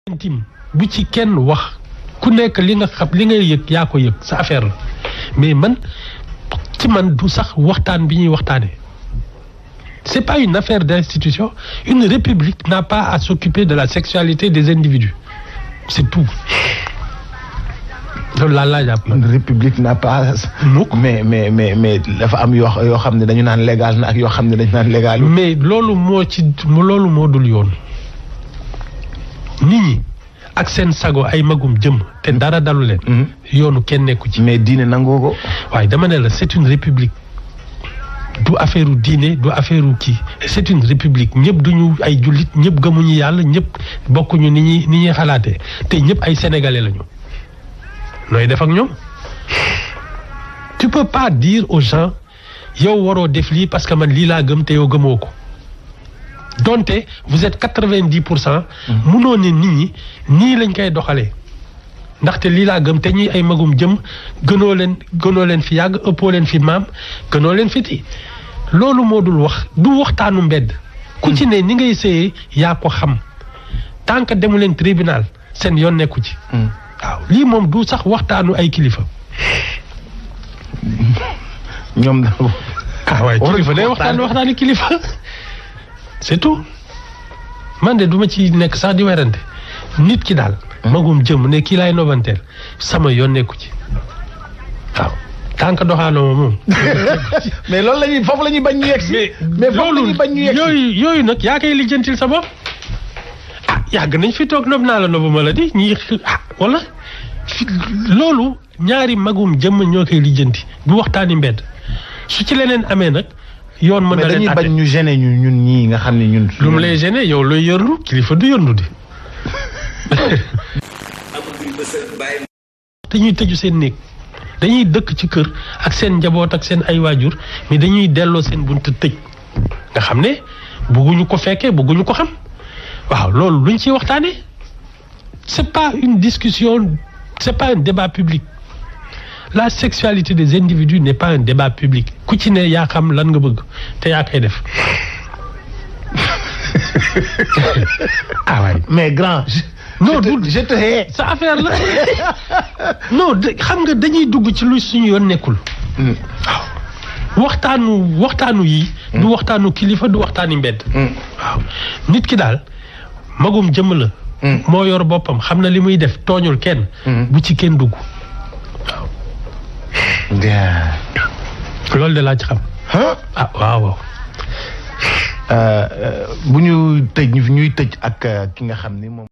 intime bu ci kenn wax ku nekk li nga xam li ngay yëg yaa ko yëg sa affaire la mais man ci man du sax waxtaan bi ñuy waxtaanee c'est pas une affaire d'institution. Une république n'a pas à s'occuper de la sexualité des individus c'est tout. loolu laa jàpp. Une république n'a pas. mais dafa am yoo xam ne dañu naan légal na ak yoo xam ne dañu naan légal. mais loolu moo dul yoon nit ñi ak seen sago ay magum jëm te dara dalu leen. yoonu kenn nekku ci. mais diine nangoo ko. waaye dama ne la c'est une république du affaire diine du affaire kii c'est une république ñëpp duñu ay jullit ñëpp gëmuñu yàlla ñëpp bokkuñu ni ñuy xalaatee te ñëpp ay sénégalais lañu. nooy def ak ñoom tu peux pas dire aux gens yow waroo def lii parce que man lii laa gëm te yow gëmoo ko donte vous êtes 90%. munoo ne nit ñi nii lañ koy doxalee ndaxte lii laa gëm te ñuy ay magum jëm gënoo leen fi yàgg ëppoo leen fi maam gënoo leen fi ti loolu moo dul wax du waxtaanu mbedd. ku ci ne ni ngay sëyee yaa ko xam tant que demu leen tribunal seen yoon nekku ci. waaw lii moom du sax waxtaanu ay kilifa. ñoom da waaye kilifa day waxtaani kilifa c'est tout man de duma ci nekk sax di werante nit ki daal. magum jëm ne kii laay nobanteel sama yoon nekku ci waaw tant que doxaanoo moom. mais loolu foofu la ñuy bañ ñu yegg si. mais foofu la ñuy bañ ñu yegg si yooyu nag yaa koy lijjantil sa bopp. yàgg nañ fi toog nob naa la nobuma la di ñii wala loolu ñaari magum jëmm ñoo koy lijjanti bu waxtaani mbedd su ci leneen amee nag yoon mën na leen dañuy bañ ñu gêner ñun ñii nga xam ne ñun. lu mu lay gêner yow looy yërndu kilifa du yërndu di. dañuy tëju seen néeg dañuy dëkk ci kër ak seen njaboot ak seen ay waajur mais dañuy delloo seen buntu tëj nga xam ne bëgguñu ko fekkee bëgguñu ko xam. waaw loolu luñ ciy waxtaanee c'est pas une discussion c'est pas un débat public la sexualité des individus n'est pas un débat public ku ci ne yaa xam lan nga bëgg te yaa koy def. waay mais grand. non je te hais sa affaire la non xam nga dañuy dugg ci lu suñu yoon nekkul. waaw waxtaanu yi. du waxtaanu kilifa du waxtaani mbedd. waaw nit ki daal. magum jëmm la. moo yor boppam xam na li muy def tooñul kenn. bu ci kenn dugg waaw. loolu de laa ci xam. waaw. bu ñuy tëj ak ki nga xam ni moom.